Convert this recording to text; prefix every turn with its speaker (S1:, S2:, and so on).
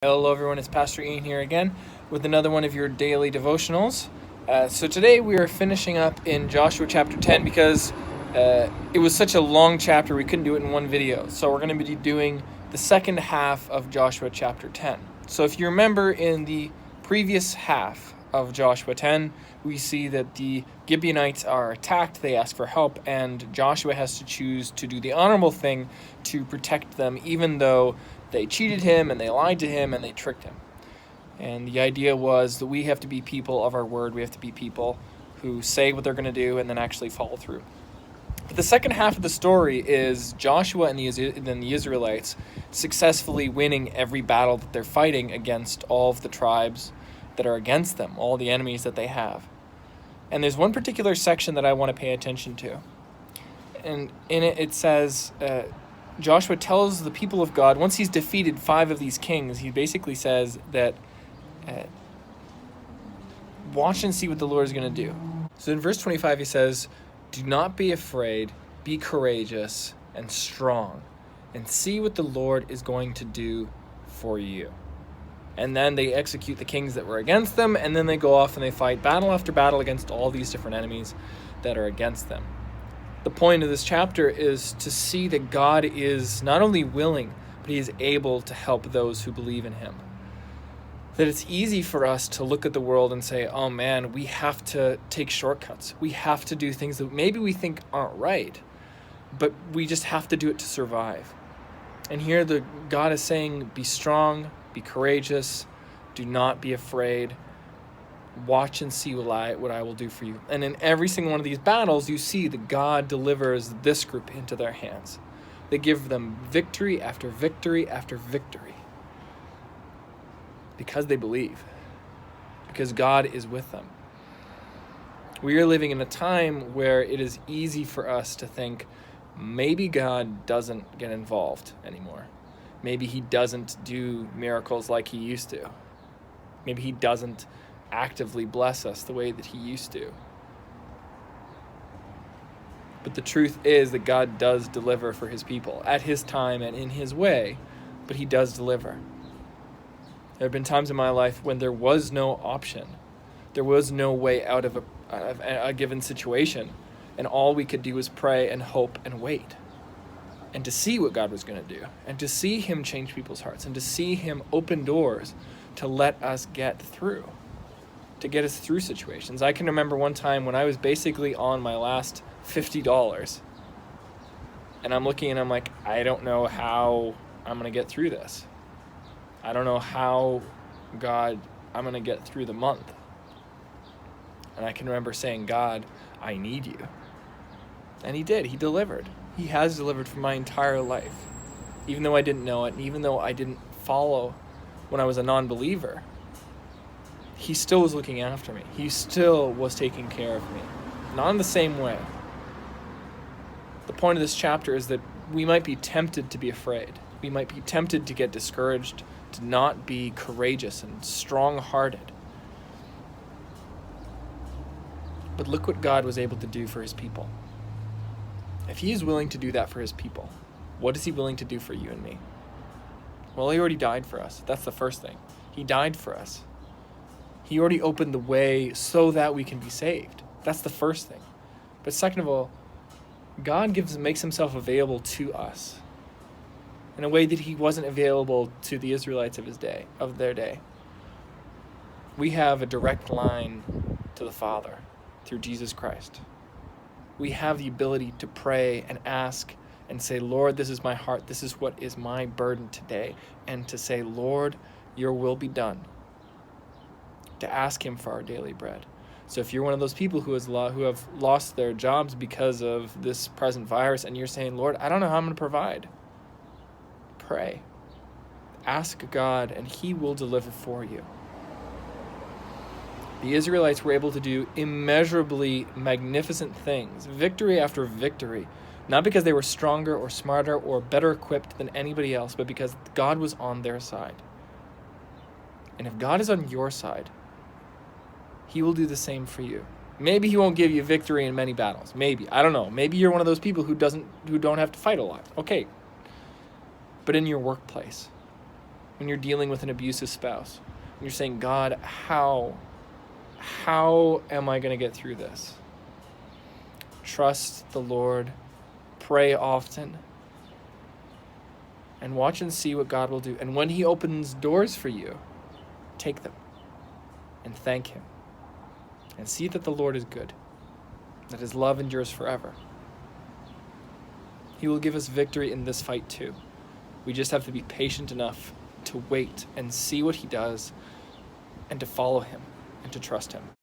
S1: Hello everyone, it's Pastor Ian here again with another one of your daily devotionals. So today we are finishing up in Joshua chapter 10 because it was such a long chapter we couldn't do it in one video. So we're going to be doing the second half of Joshua chapter 10. So if you remember in the previous half of Joshua 10, we see that the Gibeonites are attacked, they ask for help, and Joshua has to choose to do the honorable thing to protect them even though they cheated him and they lied to him and they tricked him. And the idea was that we have to be people of our word. We have to be people who say what they're going to do and then actually follow through. But the second half of the story is Joshua and the Israelites successfully winning every battle that they're fighting against all of the tribes that are against them, all the enemies that they have. And there's one particular section that I want to pay attention to. And in it, it says... Joshua tells the people of God, once he's defeated 5 of these kings, he basically says that watch and see what the Lord is going to do. So in verse 25 he says, "Do not be afraid, be courageous and strong, and see what the Lord is going to do for you." And then they execute the kings that were against them, and then they go off and they fight battle after battle against all these different enemies that are against them. The point of this chapter is to see that God is not only willing, but he is able to help those who believe in him. That it's easy for us to look at the world and say, oh man, we have to take shortcuts. We have to do things that maybe we think aren't right, but we just have to do it to survive. And here God is saying, be strong, be courageous, do not be afraid. Watch and see what I will do for you. And in every single one of these battles, you see that God delivers this group into their hands. They give them victory after victory after victory. Because they believe. Because God is with them. We are living in a time where it is easy for us to think, maybe God doesn't get involved anymore. Maybe he doesn't do miracles like he used to. Maybe he doesn't actively bless us the way that he used to. But the truth is that God does deliver for his people at his time and in his way, but he does deliver. There have been times in my life when there was no option. There was no way out of a given situation, and all we could do was pray and hope and wait. And to see what God was going to do, and to see him change people's hearts, and to see him open doors to let us get through. To get us through situations. I can remember one time when I was basically on my last $50, and I'm looking and I'm like, I don't know how I'm going to get through this. I don't know how, God, I'm going to get through the month. And I can remember saying, God, I need you. And he did. He delivered. He has delivered for my entire life. Even though I didn't know it, and even though I didn't follow when I was a non-believer, he still was looking after me. He still was taking care of me. Not in the same way. The point of this chapter is that we might be tempted to be afraid. We might be tempted to get discouraged, to not be courageous and strong-hearted. But look what God was able to do for his people. If he is willing to do that for his people, what is he willing to do for you and me? Well, he already died for us. That's the first thing. He died for us. He already opened the way so that we can be saved. That's the first thing. But second of all, God makes himself available to us in a way that he wasn't available to the Israelites of their day. We have a direct line to the Father through Jesus Christ. We have the ability to pray and ask and say, Lord, this is my heart. This is what is my burden today. And to say, Lord, your will be done. To ask him for our daily bread. So if you're one of those people who have lost their jobs because of this present virus, and you're saying, Lord, I don't know how I'm going to provide, pray. Ask God, and he will deliver for you. The Israelites were able to do immeasurably magnificent things, victory after victory, not because they were stronger or smarter or better equipped than anybody else, but because God was on their side. And if God is on your side, he will do the same for you. Maybe he won't give you victory in many battles. Maybe. I don't know. Maybe you're one of those people who don't have to fight a lot. Okay. But in your workplace, when you're dealing with an abusive spouse, when you're saying, God, how am I going to get through this? Trust the Lord, pray often, and watch and see what God will do. And when he opens doors for you, take them and thank him. And see that the Lord is good, that his love endures forever. He will give us victory in this fight too. We just have to be patient enough to wait and see what he does, and to follow him and to trust him.